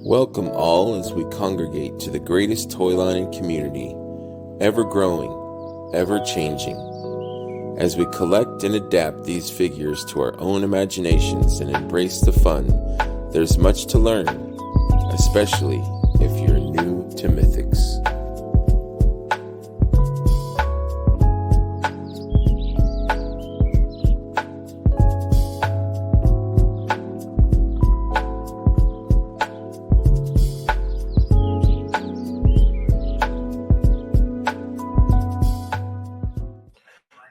Welcome all as we congregate to the greatest toy line in community, ever growing, ever changing. As we collect and adapt these figures to our own imaginations and embrace the fun, there's much to learn, especially if you're new to Mythics.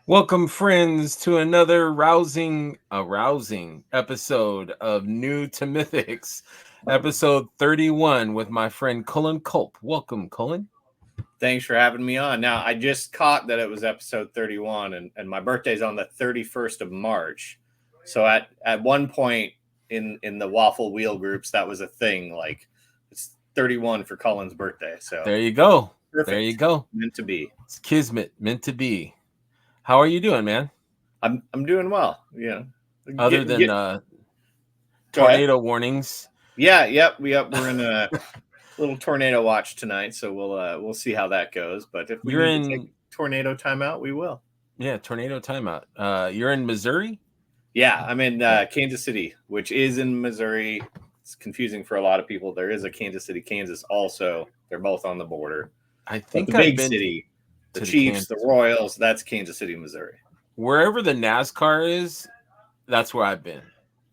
Welcome, friends, to another arousing episode of New to Mythics, episode 31 with my friend Cullun Culp. Welcome, Cullun. Thanks for having me on. Now, I just caught that it was episode 31, and my birthday's on the 31st of March. So at one point in the Waffle Wheel groups, that was a thing. Like, it's 31 for Cullun's birthday. So there you go. Perfect. There you go. Meant to be. It's kismet, meant to be. How are you doing, man? I'm doing well. Yeah. Other than tornado warnings. Yeah. We're in a little tornado watch tonight, so we'll see how that goes. But if we're in take tornado timeout, we will. Yeah, tornado timeout. You're in Missouri? Yeah, I'm in Kansas City, which is in Missouri. It's confusing for a lot of people. There is a Kansas City, Kansas also. They're both on the border. I think the big city. The Chiefs, the Royals, that's Kansas City, Missouri. Wherever the NASCAR is, that's where I've been.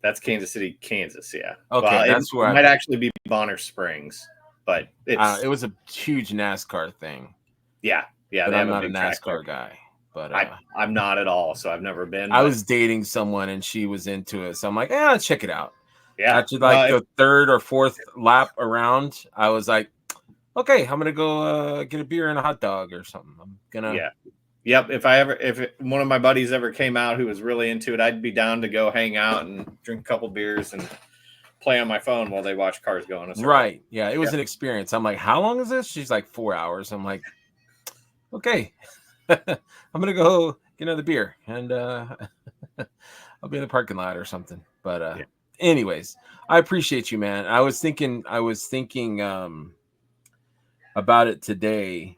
That's Kansas City, Kansas, yeah. Okay, well, that's where it might actually be Bonner Springs, but it was a huge NASCAR thing. Yeah. But I'm not a NASCAR guy. But I'm not at all, so I've never been. I was dating someone and she was into it, so I'm like, check it out. Yeah. After the third or fourth lap around, I was like, okay, I'm gonna go get a beer and a hot dog or something. I'm gonna. Yep. If one of my buddies ever came out who was really into it, I'd be down to go hang out and drink a couple beers and play on my phone while they watch cars going. Right. Yeah. It was an experience. I'm like, how long is this? She's like 4 hours. I'm like, okay, I'm gonna go get another beer and I'll be in the parking lot or something. But anyways, I appreciate you, man. I was thinking about it today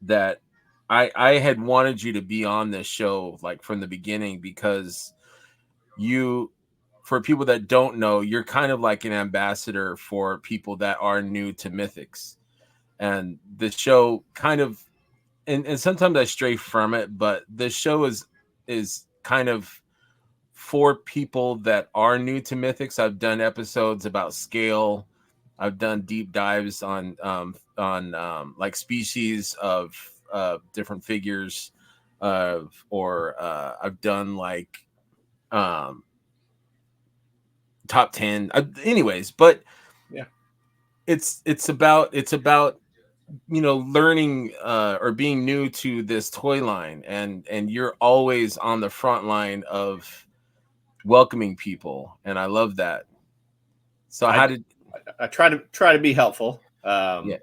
that I had wanted you to be on this show like from the beginning, because you, for people that don't know, you're kind of like an ambassador for people that are new to Mythics, and the show kind of, and sometimes I stray from it, but the show is kind of for people that are new to Mythics. I've done episodes about scale. I've done deep dives on like species of different figures, or I've done like top 10. Anyways, but yeah, it's about learning or being new to this toy line, and you're always on the front line of welcoming people, and I love that. So I try to be helpful. I've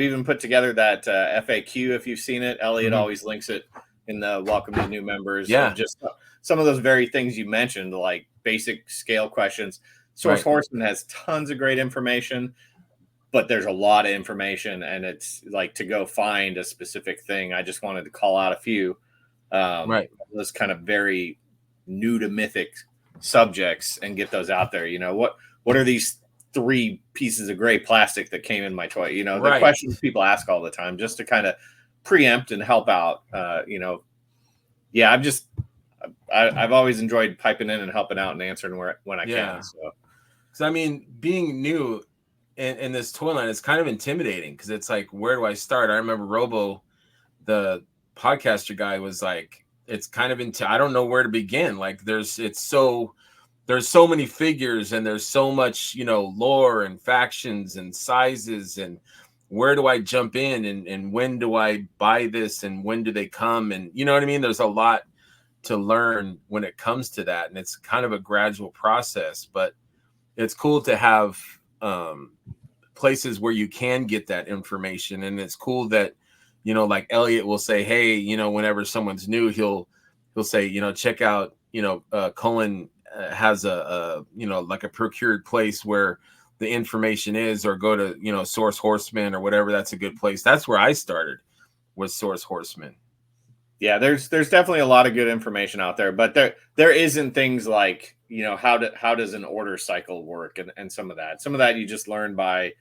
even put together that FAQ. If you've seen it, Elliot always links it in the welcome to new members. Yeah, just some of those very things you mentioned, like basic scale questions. Source Horseman has tons of great information, but there's a lot of information, and it's like to go find a specific thing. I just wanted to call out a few. Those kind of very new to Mythic subjects and get those out there. What are these 3 pieces of gray plastic that came in my toy? The questions people ask all the time, just to kind of preempt and help out. I've always enjoyed piping in and helping out and answering when I can. So I mean, being new in this toy line is kind of intimidating, because it's like, where do I start? I remember Robo, the podcaster guy, was like, it's kind of I don't know where to begin. Like there's so many figures, and there's so much, lore and factions and sizes, and where do I jump in, and when do I buy this, and when do they come? And you know what I mean? There's a lot to learn when it comes to that. And it's kind of a gradual process, but it's cool to have places where you can get that information. And it's cool that, like Elliot will say, hey, whenever someone's new, he'll say, check out, Cullun has a like a procured place where the information is, or go to, you know, Source Horseman or whatever. That's a good place. That's where I started, was Source Horseman. Yeah, there's definitely a lot of good information out there, but there isn't things like, you know, how does an order cycle work, and some of that you just learn by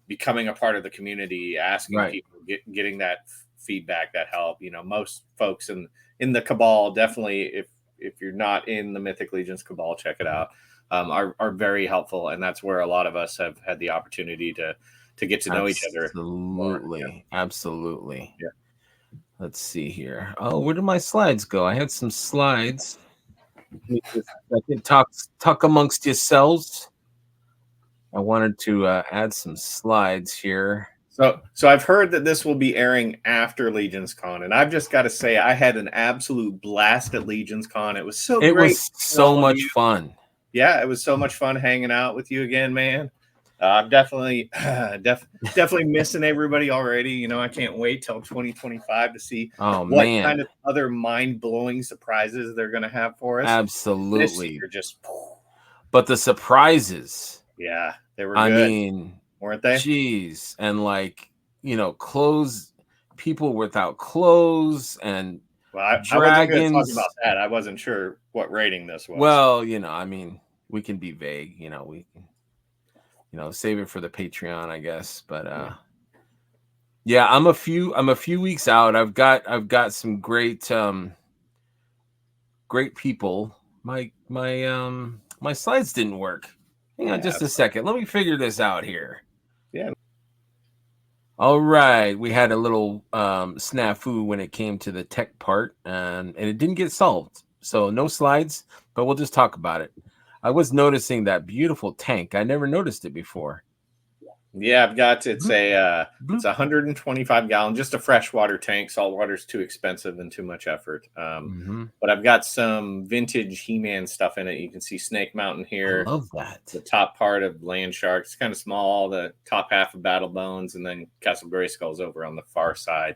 becoming a part of the community, asking Right. people, getting that feedback, that help. You know, most folks in the cabal, definitely, if you're not in the Mythic Legions cabal, check it out. Are very helpful, and that's where a lot of us have had the opportunity to get to know each other more. Absolutely. Absolutely. Yeah. Let's see here. Oh, where did my slides go? I had some slides. I can talk amongst yourselves. I wanted to add some slides here. So I've heard that this will be airing after Legions Con, and I've just got to say I had an absolute blast at Legions Con. It was so It great was seeing all so of much you. fun. Yeah, it was so much fun hanging out with you again, man. I'm definitely definitely missing everybody already. You know, I can't wait till 2025 to see Oh what man. kind of other mind-blowing surprises they're going to have for us. This Absolutely. year just But the surprises, yeah, they were I good, mean, weren't they? geez, and like, you know, clothes, people without clothes, and Well, I wasn't going to talk dragons. about that. I wasn't sure what rating this was. Well, you know, I mean, we can be vague, you know, we can, you know, save it for the Patreon, I guess. But yeah, I'm a few weeks out. I've got some great great people. My slides didn't work. Hang on just a second. Let me figure this out here. Yeah. All right, we had a little snafu when it came to the tech part, and it didn't get solved. So no slides, but we'll just talk about it. I was noticing that beautiful tank. I never noticed it before. Yeah, I've got it's Bloop, a bloop. 125 gallon, just a freshwater tank. Salt water's too expensive and too much effort. Mm-hmm. But I've got some vintage He-Man stuff in it. You can see Snake Mountain I here, love that. the top part of Land Shark. It's kind of small, the top half of Battle Bones, and then Castle Grayskull's over on the far side.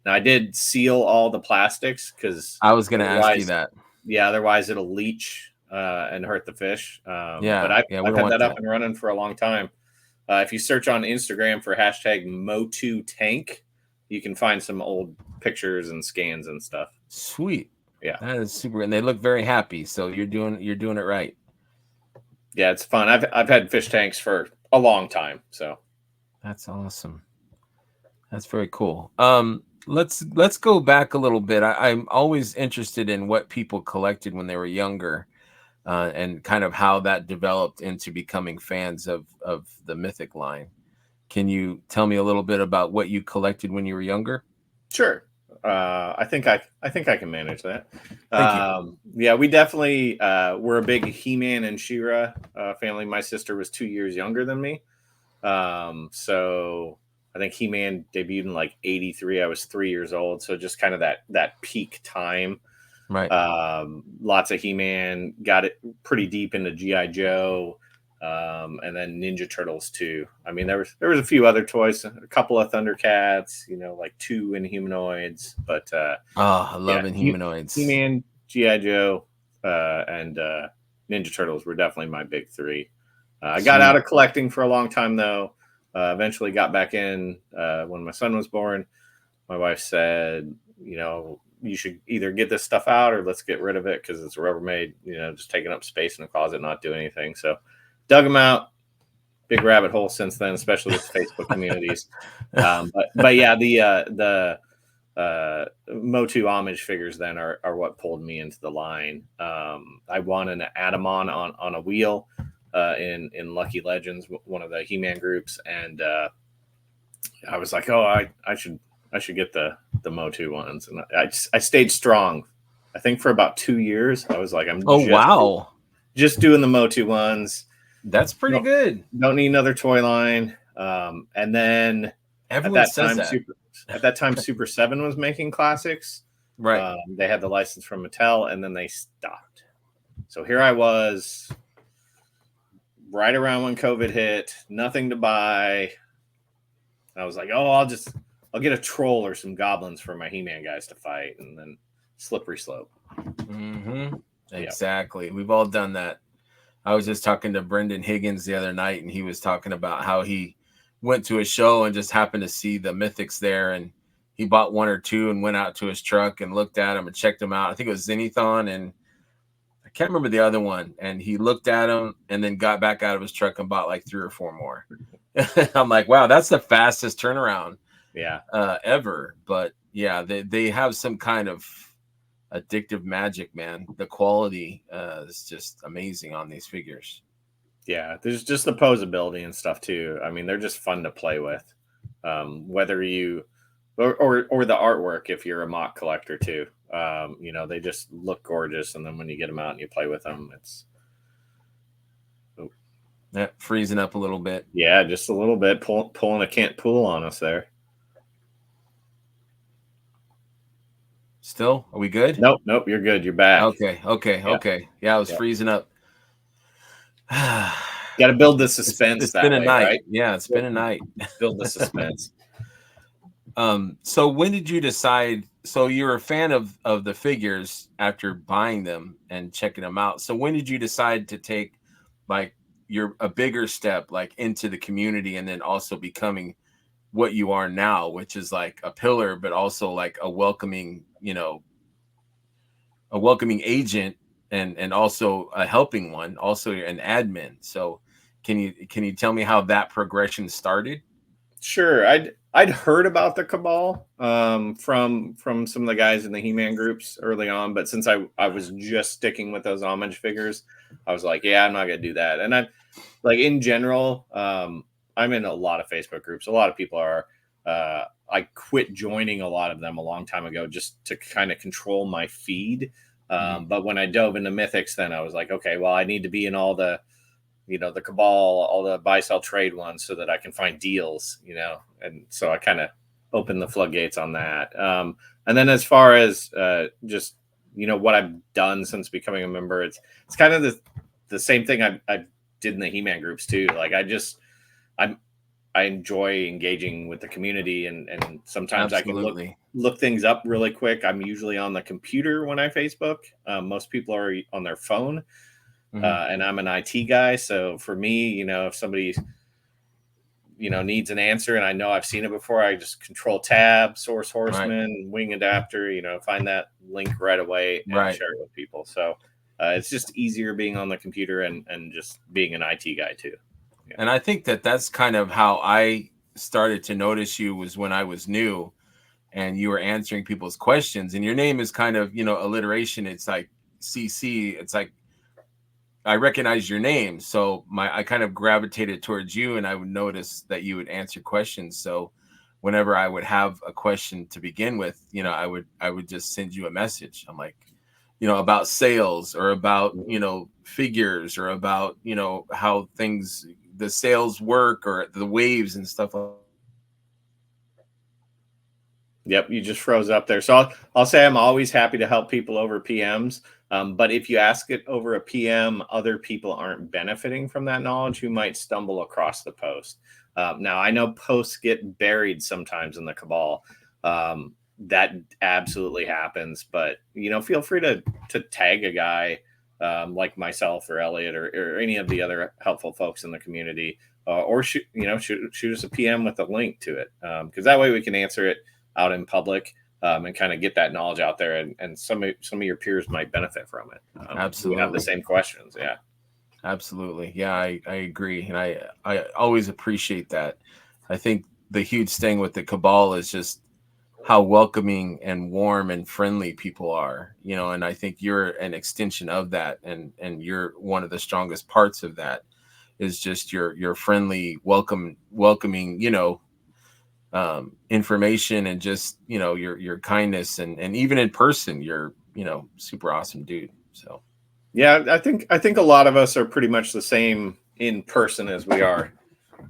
Now I did seal all the plastics because I was going to ask you otherwise, that. yeah, otherwise it'll leach and hurt the fish. But Yeah, we I've don't had want that up that. and running for a long time. If you search on Instagram for hashtag Mo2Tank, you can find some old pictures and scans and stuff. Sweet. Yeah, That is super, and they look very happy. So you're doing it right. yeah, it's fun. I've had fish tanks for a long time, so That's awesome. That's very cool. Let's go back a little bit. I'm always interested in what people collected when they were younger, and kind of how that developed into becoming fans of the Mythic line. Can you tell me a little bit about what you collected when you were younger? sure. I think I can manage that. Thank you. Yeah, we definitely were a big He-Man and She-Ra family. My sister was 2 years younger than me, so I think He-Man debuted in like '83. I was 3 years old, so just kind of that peak time. Right. Lots of He-Man, got it pretty deep into GI Joe, and then Ninja Turtles too. I mean, there was a few other toys, a couple of Thundercats, you know, like 2 Inhumanoids, but Oh, I love yeah, Inhumanoids. He-Man, GI Joe, and Ninja Turtles were definitely my big three. I got out of collecting for a long time though. Eventually got back in when my son was born. My wife said, you know, you should either get this stuff out or let's get rid of it because it's Rubbermaid, you know, just taking up space in the closet, not doing anything. So dug them out. Big rabbit hole since then, especially with Facebook communities. But yeah, the Motu homage figures then are what pulled me into the line. I won an Atamon on a wheel in Lucky Legends, one of the He-Man groups, and I was like, oh, I should get the Motu ones, and I stayed strong. I think for about 2 years, I was like, just doing the Motu ones. That's pretty good. Don't need another toy line. And then Everyone says that. At that time, Super 7 was making classics. Right. They had the license from Mattel, and then they stopped. So here I was, right around when COVID hit, nothing to buy. I was like, oh, I'll get a troll or some goblins for my He-Man guys to fight, and then slippery slope. Mm-hmm. Exactly. We've all done that. I was just talking to Brendan Higgins the other night, and he was talking about how he went to a show and just happened to see the Mythics there, and he bought one or two and went out to his truck and looked at them and checked them out. I think it was Zenithon, and I can't remember the other one. And he looked at them and then got back out of his truck and bought like 3 or 4 more. I'm like, wow, that's the fastest turnaround ever. But yeah, they have some kind of addictive magic, man. The quality is just amazing on these figures. Yeah, there's just the posability and stuff too. I mean, they're just fun to play with. Whether you or the artwork, if you're a mock collector too. You know, they just look gorgeous, and then when you get them out and you play with them, it's freezing up a little bit. Yeah, just a little bit. Pulling a can't pull on us there. Still, are we good? Nope, you're good. You're back. Okay. Yeah, I was freezing up. Got to build the suspense. It's been a night, right? Yeah, it's been a night. Build the suspense. So when did you decide? So you're a fan of the figures after buying them and checking them out. So when did you decide to take like a bigger step like into the community, and then also becoming what you are now, which is like a pillar, but also like a welcoming, a welcoming agent, and also a helping one, also an admin. So can you tell me how that progression started? Sure. I'd heard about the Cabal from some of the guys in the He-Man groups early on, but since I was just sticking with those homage figures, I was like, yeah, I'm not gonna do that. And I like in general, I'm in a lot of Facebook groups. A lot of people are. I quit joining a lot of them a long time ago just to kind of control my feed. But when I dove into Mythics, then I was like, okay, well, I need to be in all the, the Cabal, all the buy, sell, trade ones so that I can find deals, and so I kind of opened the floodgates on that. And then as far as just, what I've done since becoming a member, it's kind of the same thing I did in the He-Man groups too. Like I enjoy engaging with the community, and sometimes Absolutely. I can look things up really quick. I'm usually on the computer when I Facebook. Most people are on their phone, and I'm an IT guy. So for me, if somebody needs an answer and I know I've seen it before, I just control tab, source horseman, wing adapter, find that link right away and share it with people. So it's just easier being on the computer and just being an IT guy too. Yeah. And I think that's kind of how I started to notice you, was when I was new and you were answering people's questions, and your name is kind of, alliteration. It's like CC. It's like, I recognize your name. So I kind of gravitated towards you, and I would notice that you would answer questions. So whenever I would have a question to begin with, I would just send you a message. I'm like, about sales, or about, figures, or about, how the sales work, or the waves and stuff like that. Yep, you just froze up there. So I'll say I'm always happy to help people over PMs. But if you ask it over a PM, other people aren't benefiting from that knowledge who might stumble across the post. Now, I know posts get buried sometimes in the Cabal. That absolutely happens. But, feel free to tag a guy like myself or Elliot or any of the other helpful folks in the community, or shoot us a PM with a link to it, because that way we can answer it out in public, and kind of get that knowledge out there, and some of your peers might benefit from it. Absolutely. We have the same questions. Yeah, absolutely. Yeah, I agree. And I always appreciate that. I think the huge thing with the Cabal is just how welcoming and warm and friendly people are, and I think you're an extension of that. And you're one of the strongest parts of that, is just your friendly, welcoming, information, and just your kindness, and even in person you're super awesome dude. So yeah, I think a lot of us are pretty much the same in person as we are.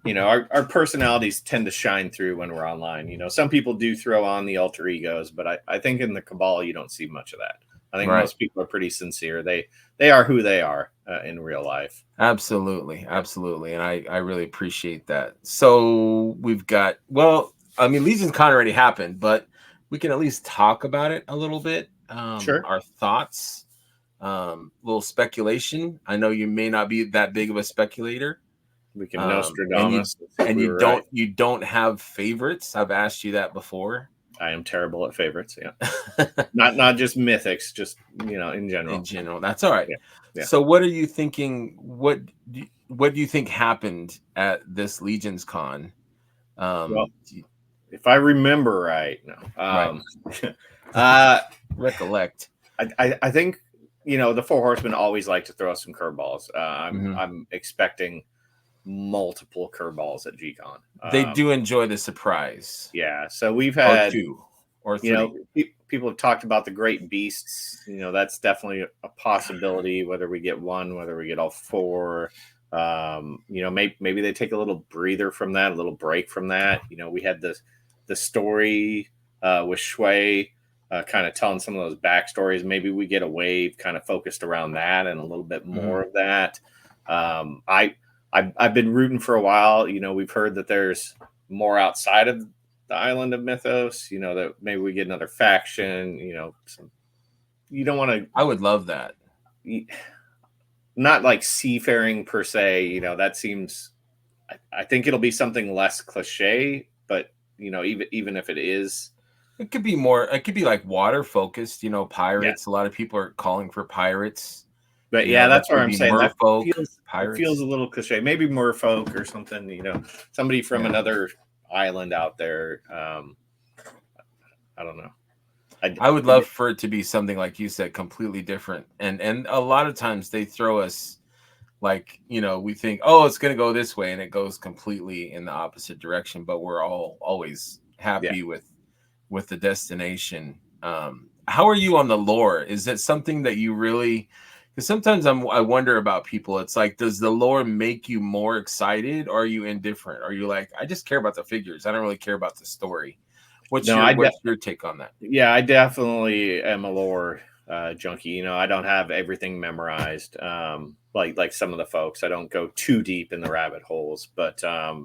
Our personalities tend to shine through when we're online. Some people do throw on the alter egos, but I think in the Cabal you don't see much of that. I think most people are pretty sincere. They are who they are in real life. Absolutely. And I really appreciate that. So we've got, Legion's Con already happened, but we can at least talk about it a little bit. Sure. Our thoughts. little speculation. I know you may not be that big of a speculator, We can and Nostradamus and see if we were right. you don't have favorites. I've asked you that before. I am terrible at favorites. Yeah, not just mythics, just in In general. general, that's all right. Yeah, yeah. So, what are you thinking? What do you think happened at this Legion's Con? Well, Do you- if I remember right, no. right, uh, recollect. I think the Four Horsemen always like to throw some curveballs. Mhm. I'm expecting multiple curveballs at GCon. They do enjoy the surprise, Yeah, so we've or had two, or three. people have talked about the great beasts. That's definitely a possibility. Whether we get one, whether we get all four. Maybe they take a little breather from that, a little break from that. We had the story with Shui, kind of telling some of those backstories. Maybe we get a wave kind of focused around that and a little bit more of that. I've been rooting for a while. We've heard that there's more outside of the island of Mythos. That maybe we get another faction. You don't want to. I would love that. Not like seafaring per se. That seems. I think it'll be something less cliche, but even if it is, It could be more. It could be like water focused. yeah. Pirates. A lot of people are calling for pirates. But yeah, Like that's where I'm maybe saying that merfolk, feels a pirates. little cliche. Maybe merfolk or something. Somebody from Yeah. another island out there. I don't know. I would love for it to be something like you said, completely different. And a lot of times they throw us like, we think, oh, it's going to go this way, and it goes completely in the opposite direction. But we're all always Yeah. happy with the destination. How are you on the lore? Is it something that you really? Because sometimes I wonder about people. It's like, does the lore make you more excited, or are you indifferent? Are you like, I just care about the figures, I don't really care about the story? What's No, your take on that? yeah, I definitely am a lore junkie. I don't have everything memorized, like some of the folks. I don't go too deep in the rabbit holes, but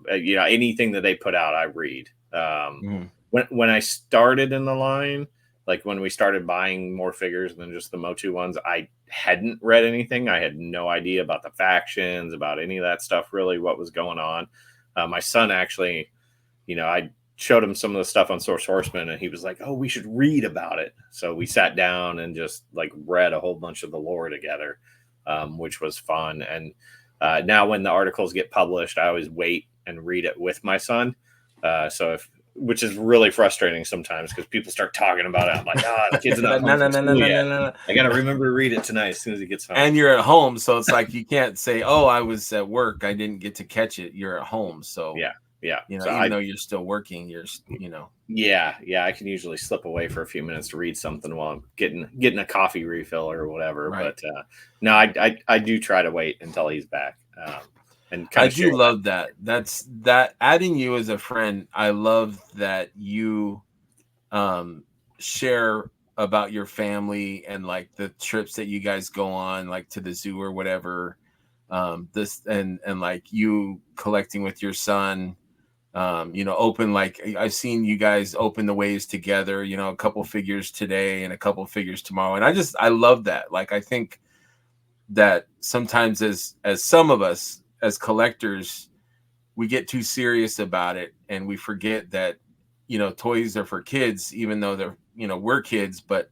anything that they put out, I read. Mhm. When I started in the line, like when we started buying more figures than just the Motu ones, I hadn't read anything. I had no idea about the factions, about any of that stuff, really, what was going on. My son actually, I showed him some of the stuff on Source Horseman, and he was like, "Oh, we should read about it." So we sat down and just like read a whole bunch of the lore together, which was fun. And now when the articles get published, I always wait and read it with my son. Which is really frustrating sometimes because people start talking about it. I'm like, the kid's not home from school yet. I got to remember to read it tonight as soon as he gets home. And you're at home, so it's like you can't say, "Oh, I was at work, I didn't get to catch it." You're at home, so yeah. So even though you're still working, Yeah, I can usually slip away for a few minutes to read something while I'm getting a coffee refill or whatever. right. But no, I do try to wait until he's back. And kind I of do love that. That's that adding you as a friend. I love that you share about your family and like the trips that you guys go on, like to the zoo or whatever. This and like you collecting with your son. Open, like I've seen you guys open the waves together. A couple figures today and a couple figures tomorrow, and I love that. Like I think that sometimes as some of us as collectors, we get too serious about it and we forget that toys are for kids, even though they're we're kids. But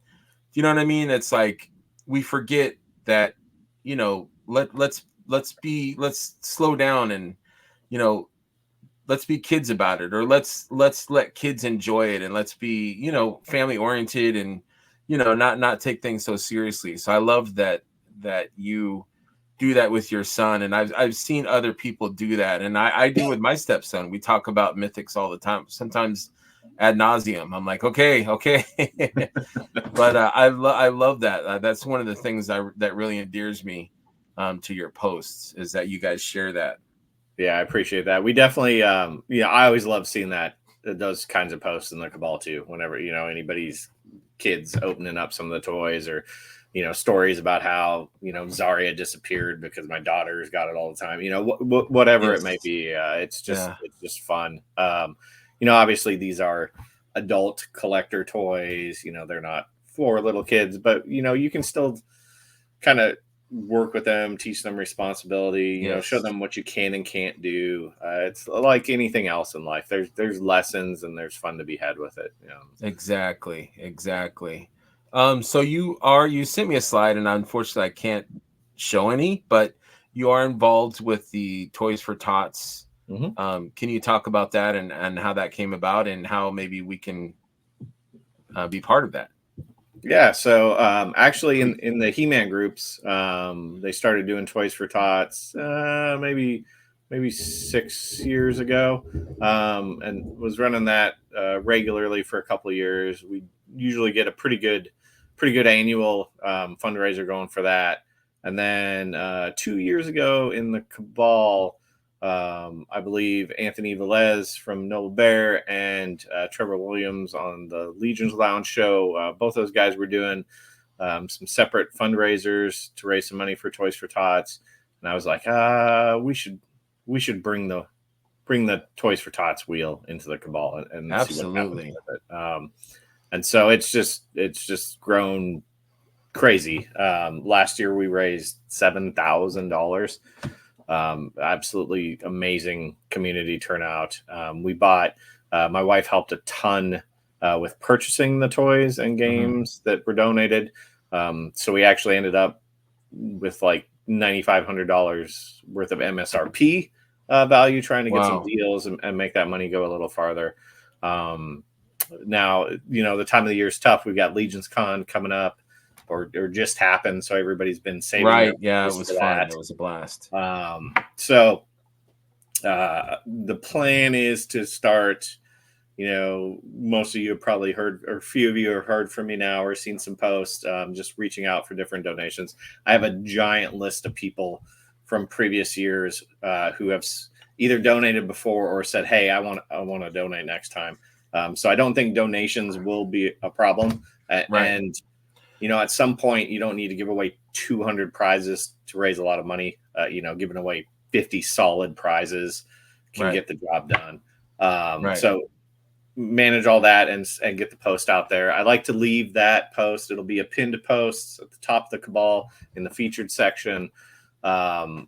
you know what I mean? It's like we forget that let's slow down and let's be kids about it, or let's let kids enjoy it, and let's be family oriented, and not take things so seriously. So I love that you do that with your son, and I've seen other people do that, and I do with my stepson. We talk about Mythics all the time, sometimes ad nauseum. I'm like, okay. But I love that. That's one of the things that really endears me to your posts, is that you guys share that. Yeah, I appreciate that. We definitely, I always love seeing those kinds of posts in the Cabal too. Whenever anybody's kids opening up some of the toys, or stories about how Zarya disappeared because my daughter's got it all the time. Whatever it may be. It's just fun. Obviously these are adult collector toys. They're not for little kids, but you can still kind of work with them, teach them responsibility, show Yes. them what you can and can't do. It's like anything else in life. There's lessons and there's fun to be had with it. Exactly. So you sent me a slide, and unfortunately I can't show any, but you are involved with the Toys for Tots. Mhm. Can you talk about that and how that came about and how maybe we can be part of that? Yeah, so actually, Sweet. in the He-Man groups, they started doing Toys for Tots maybe 6 years ago, and was running that regularly for a couple of years. We usually get a pretty good annual fundraiser going for that. And then 2 years ago in the Cabal, I believe Anthony Velez from Noble Bear and Trevor Williams on the Legions Lounge show. Both those guys were doing some separate fundraisers to raise some money for Toys for Tots, and I was like, we should bring the Toys for Tots wheel into the Cabal and see what happens Absolutely. with it. And so it's just grown crazy. Last year we raised $7,000. Absolutely amazing community turnout. We bought, my wife helped a ton with purchasing the toys and games that were donated. So we actually ended up with like $9,500 worth of MSRP value, trying to get some Wow. deals and make that money go a little farther. Now, the time of the year is tough. We've got Legions Con coming up, or just happened. So everybody's been saving their Right. Yeah, it money was for fun. that. It was a blast. So the plan is to start, most of you have probably heard, or a few of you have heard from me now or seen some posts, just reaching out for different donations. I have a giant list of people from previous years who have either donated before or said, hey, I want to donate next time. So I don't think donations will be a problem. Right. And at some point, you don't need to give away 200 prizes to raise a lot of money. Giving away 50 solid prizes can Right. get the job done. Right. So manage all that and get the post out there. I like to leave that post. It'll be a pinned post at the top of the Cabal in the featured section. I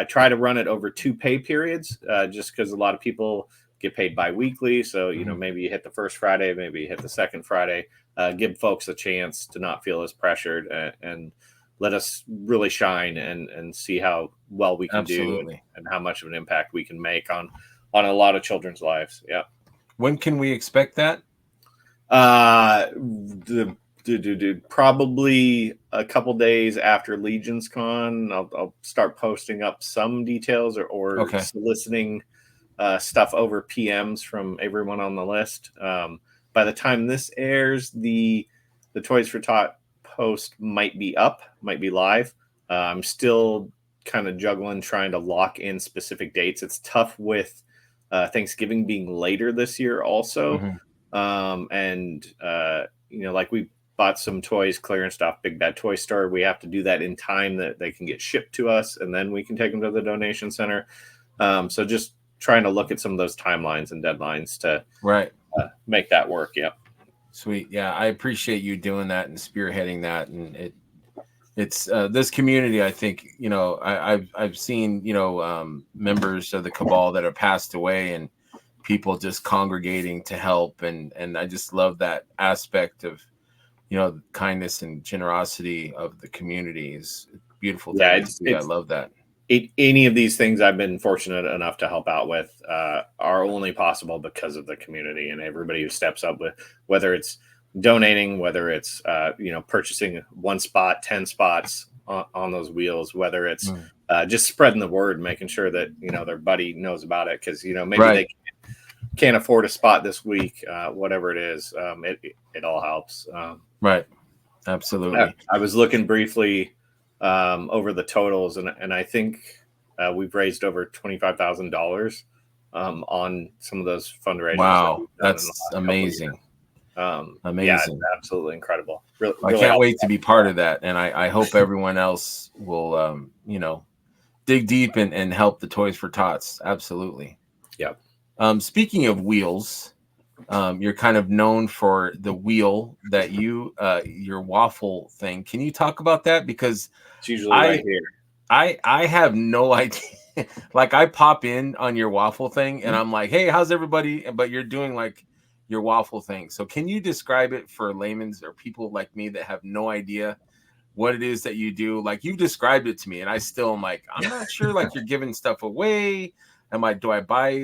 try to run it over 2 pay periods, just because a lot of people get paid bi-weekly. So, maybe you hit the first Friday, maybe you hit the second Friday. Give folks a chance to not feel as pressured and let us really shine and see how well we can do and how much of an impact we can make on a lot of children's lives. Yeah. When can we expect that? Probably a couple days after Legions Con. I'll start posting up some details or soliciting stuff over PMs from everyone on the list. By the time this airs, the Toys for Tot post might be live. I'm still kind of juggling, trying to lock in specific dates. It's tough with Thanksgiving being later this year also. Like we bought some toys clearance stuff, Big Bad Toy Store. We have to do that in time that they can get shipped to us, and then we can take them to the donation center. So just trying to look at some of those timelines and deadlines to make that work. Yeah. Sweet. Yeah, I appreciate you doing that and spearheading that. And it's this community. I think I've seen members of the Cabal that have passed away and people just congregating to help, and I just love that aspect of kindness and generosity of the community. Is beautiful. Yeah, I love that. Any of these things I've been fortunate enough to help out with are only possible because of the community and everybody who steps up with, whether it's donating, whether it's purchasing 1 spot, 10 spots on those wheels, whether it's just spreading the word, making sure that their buddy knows about it, because maybe they can't afford a spot this week, whatever it is. It all helps. Right. Absolutely. I was looking briefly over the totals, and I think we've raised over $25,000 on some of those fundraisers. Wow, that's amazing. Amazing. Yeah, it's absolutely incredible. I can't wait to be part of that, and I hope everyone else will dig deep and help the Toys for Tots. Absolutely. Yeah. Speaking of wheels, You're kind of known for the wheel that your waffle thing. Can you talk about that? Because It's usually right I here. I have no idea. Like I pop in on your waffle thing and I'm like, hey, how's everybody? But you're doing like your waffle thing. So can you describe it for layman's or people like me that have no idea what it is that you do? Like you've described it to me and I still am like, I'm not sure, like you're giving stuff away. Do I buy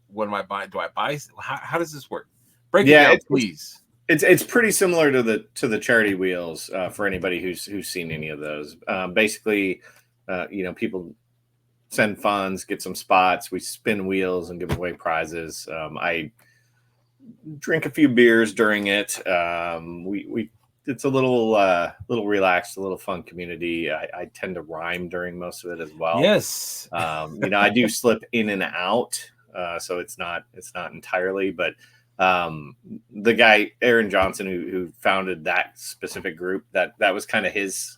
what am I buying? Do I buy? How does this work? Break it Yeah, down, please. it's pretty similar to the charity wheels for anybody who's seen any of those. Basically, people send funds, get some spots, we spin wheels and give away prizes. I drink a few beers during it. We it's a little relaxed, a little fun community. I tend to rhyme during most of it as well. Yes. I do slip in and out, so it's not entirely, but the guy Aaron Johnson who founded that specific group, that was kind of his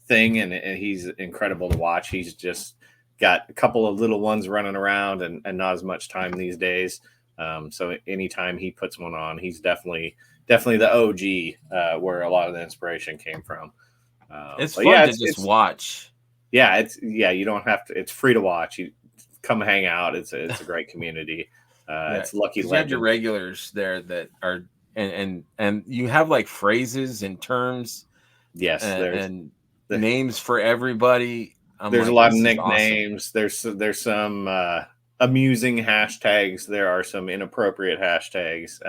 thing, and he's incredible to watch. He's just got a couple of little ones running around and not as much time these days. So anytime he puts one on, he's definitely the OG, where a lot of the inspiration came from. It's But yeah, fun to just watch. you don't have to. It's free to watch. You come hang out. It's a great community. Yeah, It's Lucky because you have your Legend. regulars there that are and you have like phrases and terms Yes, and the, names for everybody. I'm there's a like, lot of this is awesome. nicknames. There's some amusing hashtags. There are some inappropriate hashtags.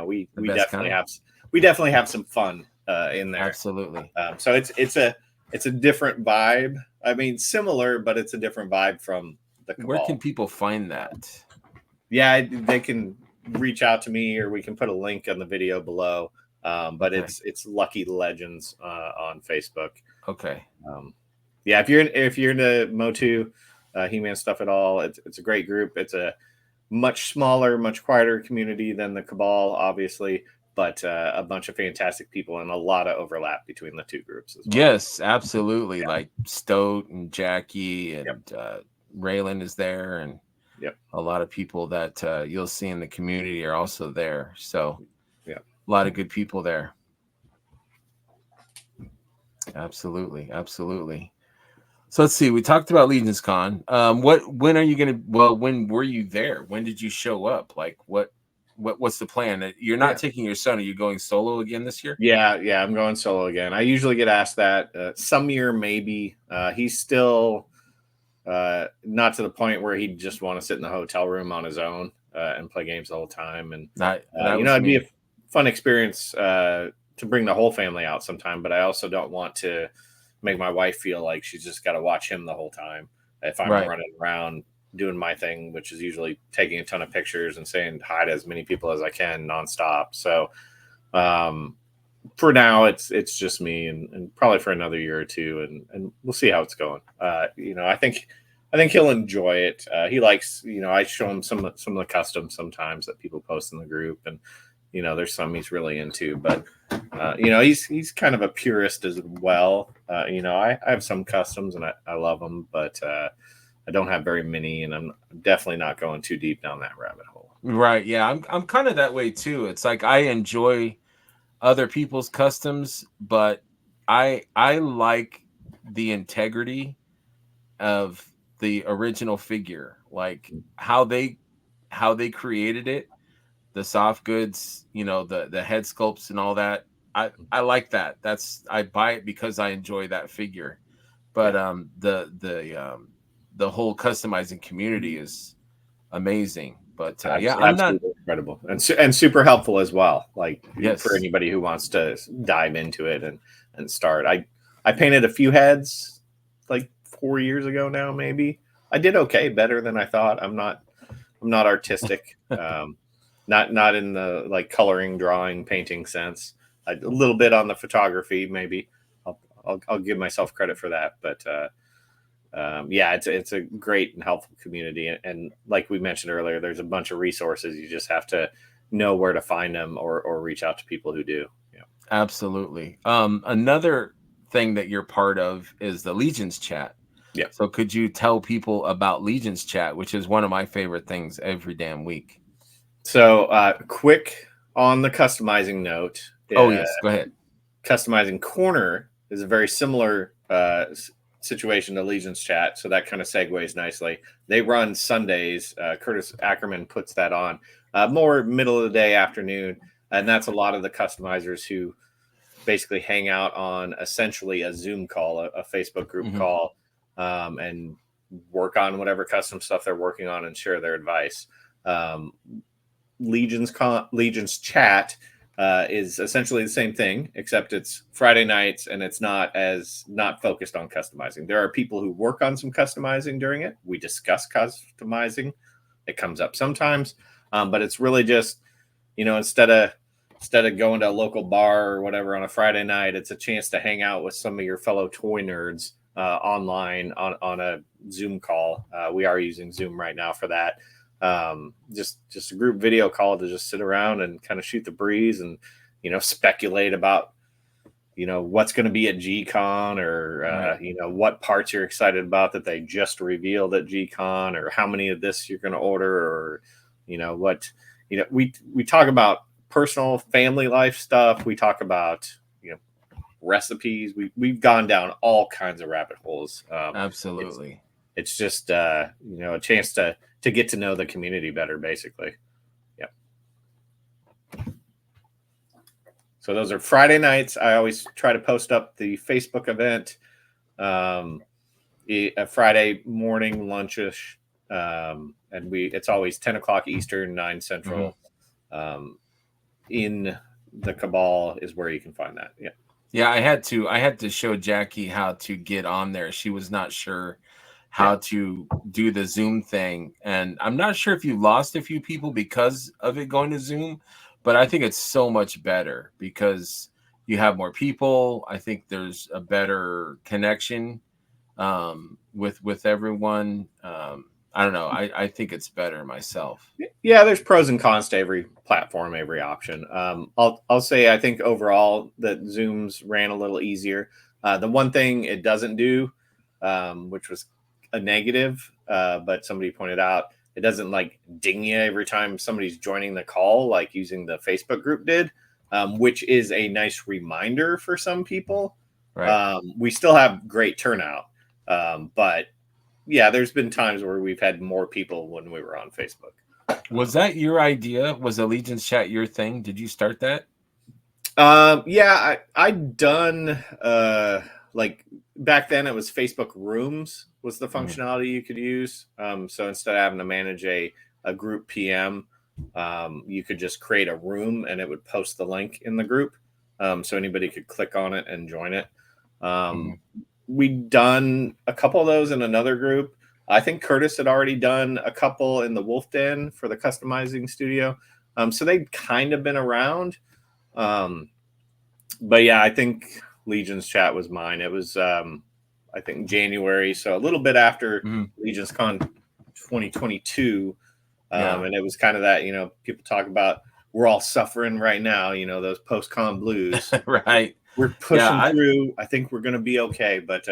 We The we best definitely kind. have some fun in there. Absolutely. So it's a different vibe. I mean, similar, but it's a different vibe from the Where can Cabal. people find that? Yeah, they can reach out to me, or we can put a link on the video below. But Okay. it's Lucky Legends on Facebook. Okay. Um, yeah, if you're into Motu, He-Man stuff at all, it's a great group. It's a much smaller, much quieter community than the Cabal, obviously, but a bunch of fantastic people and a lot of overlap between the two groups as well. Yes, absolutely. Like Stoat and Jackie Yep. and Raylan is there, and Yep. a lot of people that you'll see in the community are also there. So Yep. a lot of good people there. Absolutely, absolutely. So let's see. We talked about Legion's Con. When are you gonna? Well, when were you there? When did you show up? Like, what's the plan? You're not Yeah. taking your son. Are you going solo again this year? Yeah, I'm going solo again. I usually get asked that. Some year maybe. He's still not to the point where he'd just want to sit in the hotel room on his own and play games the whole time. And Not that was it'd be a me. fun experience to bring the whole family out sometime. But I also don't want to make my wife feel like she's just got to watch him the whole time. If I'm Right. running around doing my thing, which is usually taking a ton of pictures and saying hi to as many people as I can nonstop. So um, for now, it's just me, and probably for another year or two, and we'll see how it's going. I think he'll enjoy it. He likes, I show him some of the customs sometimes that people post in the group, and there's some he's really into. But he's kind of a purist as well. I have some customs and I love them, but I don't have very many, and I'm definitely not going too deep down that rabbit hole. Right. Yeah. I'm kind of that way too. It's like I enjoy other people's customs, but I like the integrity of the original figure, like how they created it, the soft goods, the head sculpts and all that. I like that. I buy it because I enjoy that figure. But Yeah. the whole customizing community is amazing. But yeah, I'm not. Absolutely incredible, and super helpful as well. Like for Yes. anybody who wants to dive into it and start. I painted a few heads like 4 years ago now. Maybe I did okay, better than I thought. I'm not artistic. Not in the like coloring, drawing, painting sense. A little bit on the photography, maybe. I'll give myself credit for that, but yeah, it's a great and helpful community, and like we mentioned earlier, there's a bunch of resources. You just have to know where to find them, or reach out to people who do. Yeah. Absolutely. Another thing that you're part of is the Legions chat. Yeah. So could you tell people about Legion's chat, which is one of my favorite things every damn week? So quick on the customizing note. Oh yes, go ahead. Customizing Corner is a very similar situation to Legion's chat, so that kind of segues nicely. They run Sundays. Curtis Ackerman puts that on more middle of the day, afternoon, and that's a lot of the customizers who basically hang out on essentially a Zoom call, a Facebook group call, and work on whatever custom stuff they're working on and share their advice. Legion's chat is essentially the same thing, except it's Friday nights and it's not focused on customizing. There are people who work on some customizing during it. We discuss customizing. It comes up sometimes, but it's really just, instead of going to a local bar or whatever on a Friday night, it's a chance to hang out with some of your fellow toy nerds online on a Zoom call. We are using Zoom right now for that. Just a group video call to just sit around and kind of shoot the breeze and speculate about what's going to be at G-Con, or Right. what parts you're excited about that they just revealed at G-Con, or how many of this you're going to order, or what we talk about personal family life stuff. We talk about recipes. We've gone down all kinds of rabbit holes. Absolutely. It's just a chance to get to know the community better, basically. Yeah. So those are Friday nights. I always try to post up the Facebook event, a Friday morning lunchish, and it's always 10 o'clock Eastern, 9 Central. In the Cabal is where you can find that. Yeah. Yeah, I had to show Jackie how to get on there. She was not sure how to do the Zoom thing, and I'm not sure if you lost a few people because of it going to Zoom, but I think it's so much better because you have more people. I think there's a better connection with everyone. I don't know. I think it's better myself. Yeah, there's pros and cons to every platform, every option. I'll say I think overall that Zooms ran a little easier. The one thing it doesn't do, which was a negative, but somebody pointed out, it doesn't like ding you every time somebody's joining the call, like using the Facebook group did, which is a nice reminder for some people. Right. We still have great turnout, but yeah, there's been times where we've had more people when we were on Facebook. Was that your idea? Was Allegiance Chat your thing? Did you start that? Yeah, I'd done like back then it was Facebook Rooms was the functionality you could use. So instead of having to manage a group PM, you could just create a room and it would post the link in the group, so anybody could click on it and join it. We'd done a couple of those in another group. I think Curtis had already done a couple in the Wolf Den for the customizing studio. So they'd kind of been around. But yeah, I think Legion's chat was mine. It was, I think January. So a little bit after Legion's Con 2022. And it was kind of that, people talk about, we're all suffering right now, those post-con blues. Right. We're pushing through. I think we're going to be okay. But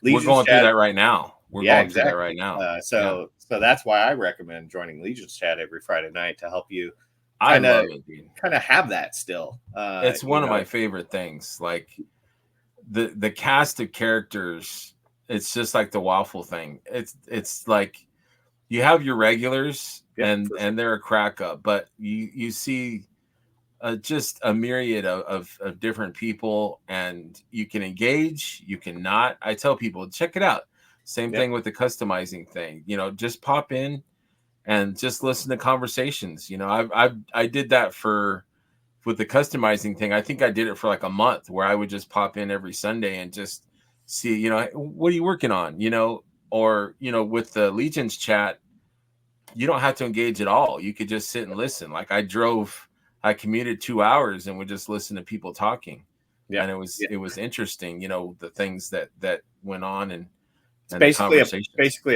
we're going through that right now. We're going through that right now. So that's why I recommend joining Legion's chat every Friday night to help you I love it, dude. Kind of have that still. It's one of my favorite things. Like the cast of characters, it's just like the waffle thing. It's like you have your regulars and they're a crack up, but you see just a myriad of different people, and you can engage, you can not. I tell people, check it out. Same thing with the customizing thing. Just pop in and just listen to conversations. I did that with the customizing thing. I think I did it for like a month, where I would just pop in every Sunday and just see, what are you working on? Or with the Legion's chat, you don't have to engage at all. You could just sit and listen. Like I commuted 2 hours and would just listen to people talking. Yeah. And it was interesting, the things that went on and basically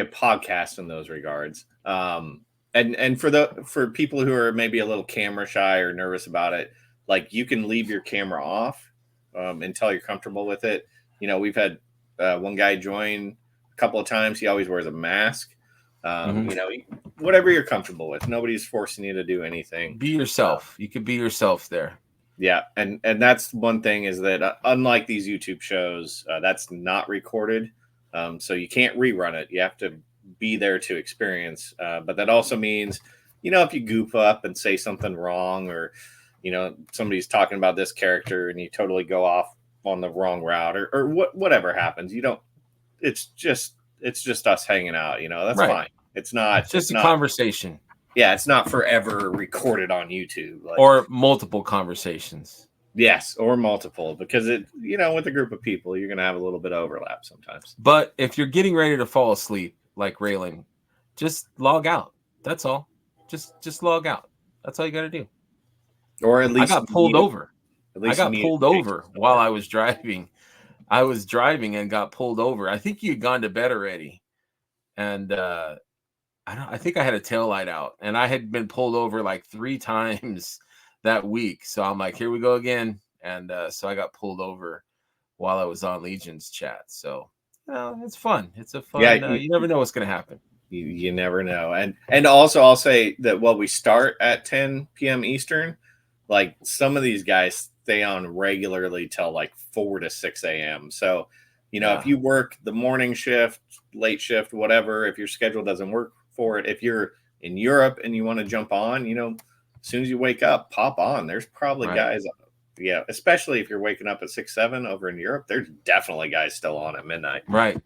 a podcast in those regards. And for people who are maybe a little camera shy or nervous about it, like you can leave your camera off until you're comfortable with it. We've had one guy join a couple of times. He always wears a mask. You know, whatever you're comfortable with. Nobody's forcing you to do anything. Be yourself. You could be yourself there. Yeah, and that's one thing is that unlike these YouTube shows, that's not recorded, so you can't rerun it. You have to be there to experience. But that also means, you know, if you goof up and say something wrong, or you know somebody's talking about this character and you totally go off on the wrong route, or whatever happens, you don't. It's just us hanging out. You know, that's fine. It's just a conversation. Yeah, it's not forever recorded on YouTube. Like, or multiple conversations. Yes, or multiple, because it, you know, with a group of people, you're going to have a little bit of overlap sometimes. But if you're getting ready to fall asleep, like Raylan, just log out. That's all. Just log out. That's all you got to do. Or at least I got pulled over. I got pulled over while I was driving. I was driving and got pulled over. I think you had gone to bed already, and I think I had a tail light out, and I had been pulled over like 3 times that week. So I'm like, here we go again. And so I got pulled over while I was on Legion's chat. So it's fun. It's a fun. Yeah, you never know what's going to happen. You never know. And also I'll say that while we start at 10 p.m. Eastern, like some of these guys stay on regularly till like 4 to 6 a.m. So, you know, if you work the morning shift, late shift, whatever, if your schedule doesn't work for it, if you're in Europe and you want to jump on, you know, as soon as you wake up, pop on. There's probably guys, especially if you're waking up at 6, 7 over in Europe, there's definitely guys still on at midnight. Right.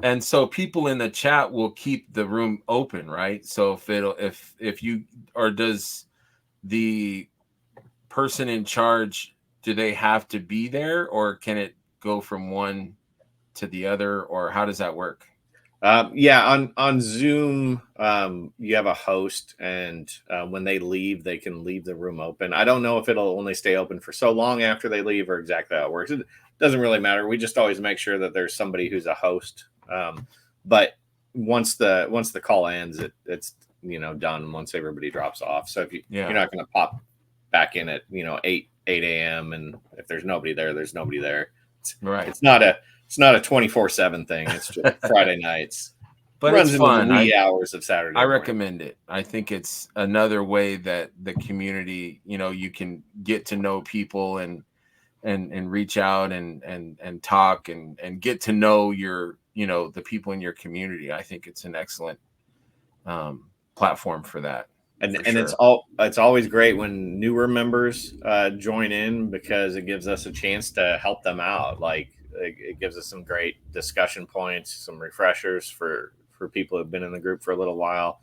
And so people in the chat will keep the room open, right? So if you, or does the person in charge, do they have to be there, or can it go from one to the other, or how does that work? On Zoom, you have a host, and when they leave, they can leave the room open. I don't know if it'll only stay open for so long after they leave, or exactly how it works. It doesn't really matter. We just always make sure that there's somebody who's a host. But once the call ends, it's you know done once everybody drops off. So if you're not going to pop back in at 8 a.m. and if there's nobody there, there's nobody there. It's not a 24/7 thing. It's just Friday nights, but it's fun. The wee hours of Saturday. I recommend it. I think it's another way that the community, you know, you can get to know people and reach out and talk and get to know your, you know, the people in your community. I think it's an excellent platform for that. And it's always great when newer members join in, because it gives us a chance to help them out. Like it gives us some great discussion points, some refreshers for people who've been in the group for a little while.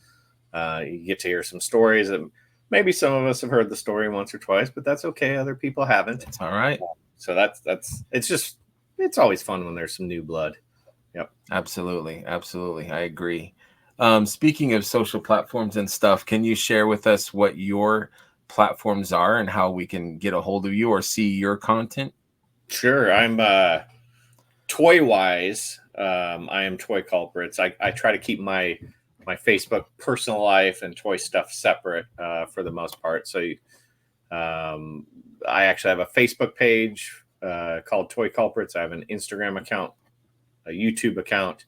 You get to hear some stories that maybe some of us have heard the story once or twice, but that's okay. Other people haven't. It's all right. So it's always fun when there's some new blood. Yep. Absolutely. I agree. Speaking of social platforms and stuff, can you share with us what your platforms are and how we can get a hold of you or see your content? Sure. I'm toy wise. I am Toy Culprits. I try to keep my Facebook personal life and toy stuff separate for the most part. So I actually have a Facebook page called Toy Culprits. I have an Instagram account, a YouTube account.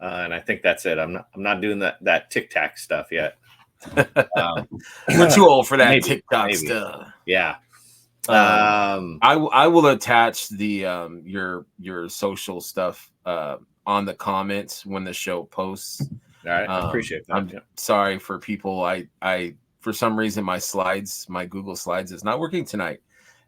And I think that's it. I'm not doing that TikTok stuff yet. We're too old for that TikTok stuff. Yeah. I will attach the your social stuff on the comments when the show posts. All right, I appreciate that. I'm sorry for people. I for some reason my Google Slides is not working tonight,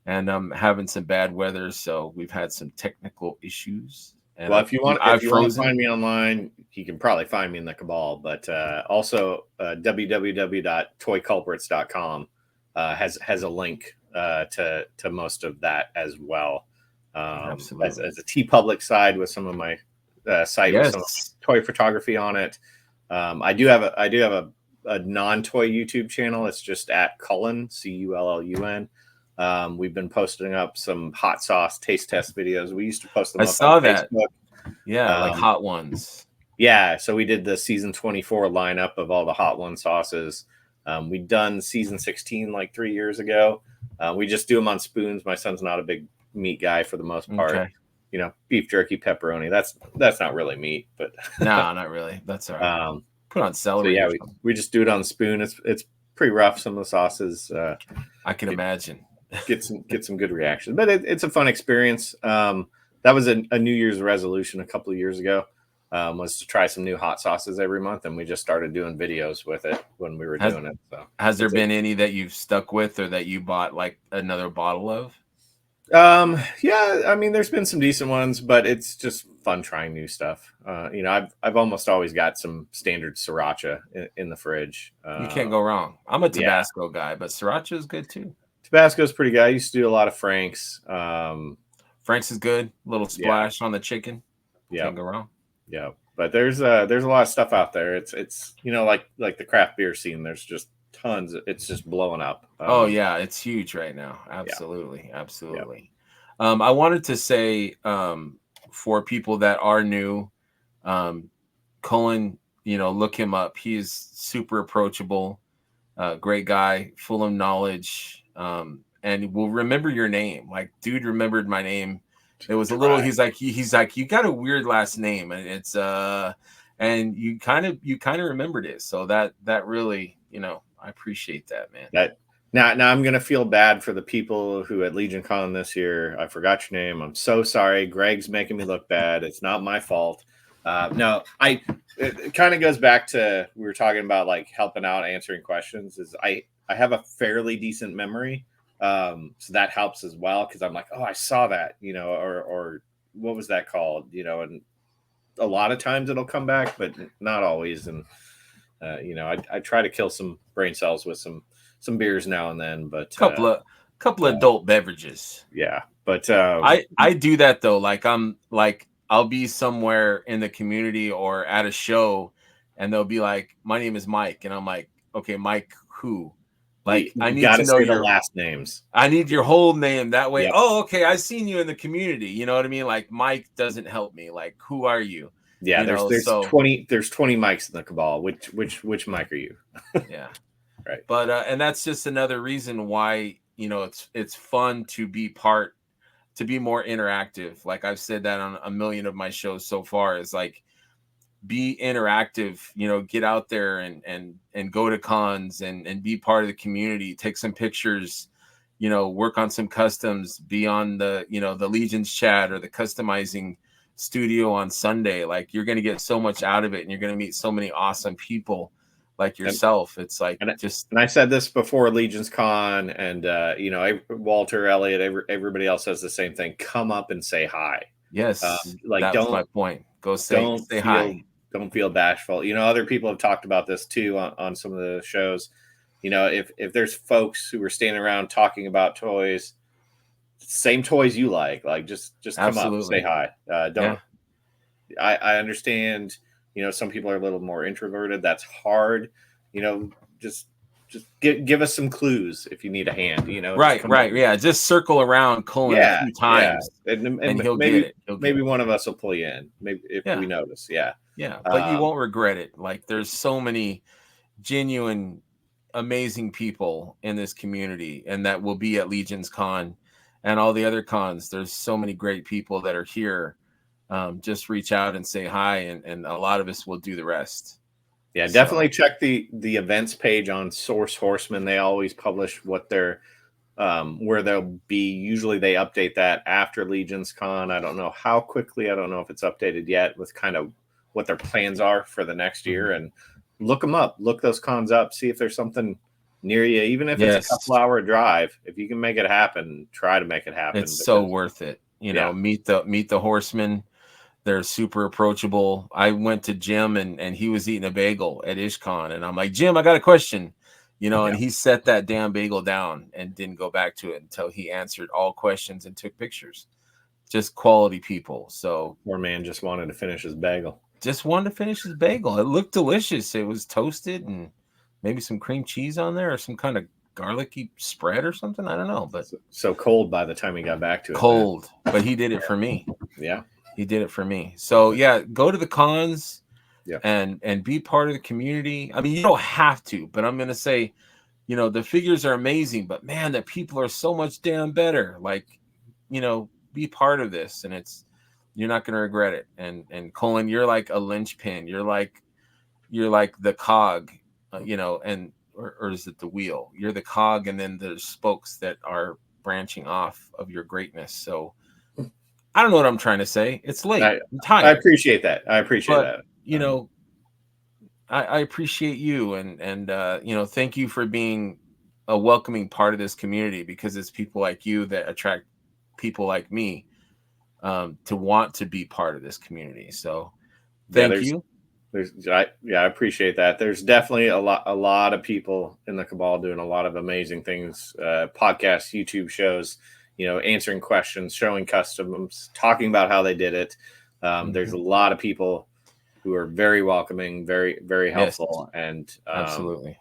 and I'm having some bad weather, so we've had some technical issues. And if you want to find me online, you can probably find me in the Cabal, but also www.toyculprits.com has a link to most of that as well. Absolutely. As a TeePublic side with some of my site with some of my toy photography on it. I do have a non-toy YouTube channel. It's just at Cullun, Cullun. We've been posting up some hot sauce taste test videos. We used to post them up on Facebook. Yeah, like hot ones. Yeah, so we did the season 24 lineup of all the hot one sauces. We'd done season 16 like 3 years ago. We just do them on spoons. My son's not a big meat guy for the most part. Okay. beef jerky, pepperoni. That's not really meat, but No, not really. That's all right. Put on so celery yeah, or something. we just do it on the spoon. It's pretty rough. Some of the sauces I can imagine. get some good reactions, but it's a fun experience. That was a New Year's resolution a couple of years ago. Was to try some new hot sauces every month, and we just started doing videos with it when we were doing it. So has there been any that you've stuck with or that you bought like another bottle of? Yeah, I mean, there's been some decent ones, but it's just fun trying new stuff. I've almost always got some standard sriracha in the fridge. You can't go wrong. I'm a Yeah, Tabasco guy, but sriracha is good too. Tabasco's pretty good. I used to do a lot of Frank's. Frank's is good. Little Yeah, splash on the chicken. yeah, Can't go wrong. yeah. But there's a lot of stuff out there. It's like the craft beer scene. There's just tons. It's just blowing up. Oh yeah, it's huge right now. Yeah, Absolutely, yeah. absolutely. I wanted to say for people that are new, Cullun, look him up. He's super approachable, great guy, full of knowledge, and will remember your name. Like, dude remembered my name. It was a little. Right. He's like, you got a weird last name, and it's and you kind of remembered it. So that really, I appreciate that, man. That now I'm gonna feel bad for the people who at Legion Con this year. I forgot your name. I'm so sorry. Greg's making me look bad. It's not my fault. No, it kind of goes back to we were talking about like helping out answering questions. Is I have a fairly decent memory, so that helps as well because I'm like, oh, I saw that, or what was that called, and a lot of times it'll come back, but not always. And I try to kill some brain cells with some beers now and then, but couple of adult beverages. yeah, but I do that though. Like I'll be somewhere in the community or at a show, and they'll be like, "My name is Mike," and I'm like, "Okay, Mike, who?" Like I you need got to to know say the your last names. I need your whole name. That way, Yep. oh, okay, I seen you in the community. You know what I mean? Like Mike doesn't help me. Like, who are you? Yeah, there's So 20 mics in the cabal. Which mic are you? yeah. Right. But and that's just another reason why it's fun to be more interactive. Like I've said that on a million of my shows so far, is like be interactive, get out there and go to cons and be part of the community, take some pictures, work on some customs, be on the the Legions chat or the customizing studio on Sunday. Like you're going to get so much out of it, and you're going to meet so many awesome people like yourself. It's like and just I said this before Legions Con, and Walter, Elliot, everybody else says the same thing. Come up and say hi. yes, Like that's my point. Go say don't hi. feel bashful. Other people have talked about this too on some of the shows. If there's folks who are standing around talking about toys, same toys you like just come up, say Absolutely. hi. Don't. Yeah. I understand. Some people are a little more introverted. That's hard. Just give us some clues if you need a hand. Right. Up. Yeah. Just circle around Cullun a few times, and he'll maybe get it. maybe one of us will pull you in. Maybe if Yeah. we notice. Yeah. Yeah. But you won't regret it. Like there's so many genuine, amazing people in this community, and that will be at Legions Con and all the other cons. There's so many great people that are here. Just reach out and say hi, and a lot of us will do the rest. Yeah, definitely check the events page on Source Horseman. They always publish what they're where they'll be. Usually they update that after Legions Con. I don't know how quickly. I don't know if it's updated yet with kind of what their plans are for the next year. And look them up. Look those cons up. See if there's something near you, even if it's a couple-hour drive. If you can make it happen, try to make it happen. It's so worth it. Meet the horsemen. They're super approachable. I went to Jim and he was eating a bagel at IshCon, and I'm like, Jim, I got a question, and he set that damn bagel down and didn't go back to it until he answered all questions and took pictures. Just quality people. So poor man just wanted to finish his bagel. It looked delicious. It was toasted and maybe some cream cheese on there or some kind of garlicky spread or something. I don't know, but so cold by the time he got back to it. Cold, but he did it for me. Yeah. He did it for me. So yeah, go to the cons yeah. and be part of the community. I mean, you don't have to, but I'm going to say, the figures are amazing, but man, the people are so much damn better. Like, be part of this. And You're not going to regret it. And Cullun, you're like a linchpin. You're like the cog, and or is it the wheel? You're the cog, and then the spokes that are branching off of your greatness. So I don't know what I'm trying to say. It's late. I'm I tired. appreciate that. I appreciate But that. I appreciate you, and thank you for being a welcoming part of this community, because it's people like you that attract people like me to want to be part of this community. So thank you. I appreciate that. There's definitely a lot of people in the cabal doing a lot of amazing things, podcasts, YouTube shows, answering questions, showing customs, talking about how they did it. There's a lot of people who are very welcoming, very, very helpful. Yes, and absolutely.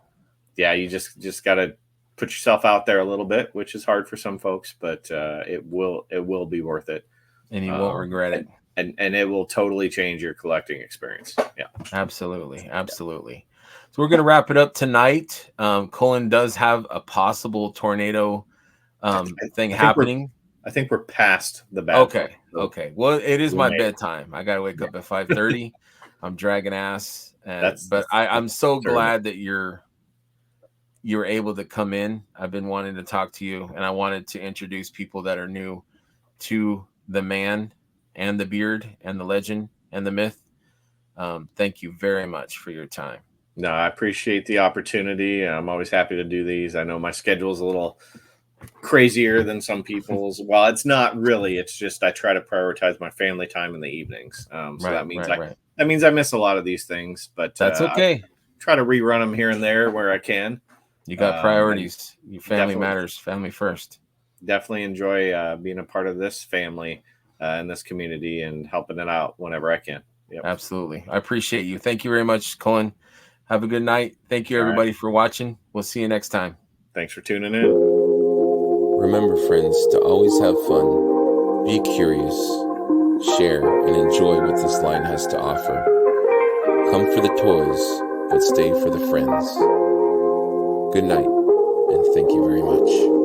Yeah, you just got to put yourself out there a little bit, which is hard for some folks, but it will be worth it. And you won't regret it. And it will totally change your collecting experience. Yeah, absolutely. So we're going to wrap it up tonight. Cullun does have a possible tornado thing happening. I think we're past the bad. Okay. Well, it is my bedtime. I got to wake up at 5:30. I'm dragging ass. But I'm so glad that you're able to come in. I've been wanting to talk to you, and I wanted to introduce people that are new to the man and the beard and the legend and the myth. Thank you very much for your time. No, I appreciate the opportunity. I'm always happy to do these. I know my schedule is a little crazier than some people's. Well, it's not really. It's just I try to prioritize my family time in the evenings. That means I miss a lot of these things, but that's okay. I try to rerun them here and there where I can. You got priorities. Your family matters. Family first. Definitely enjoy being a part of this family in this community and helping it out whenever I can. Yep. Absolutely. I appreciate you. Thank you very much, Cullun. Have a good night. Thank you, everybody, for watching. We'll see you next time. Thanks for tuning in. Remember, friends, to always have fun, be curious, share, and enjoy what this line has to offer. Come for the toys, but stay for the friends. Good night, and thank you very much.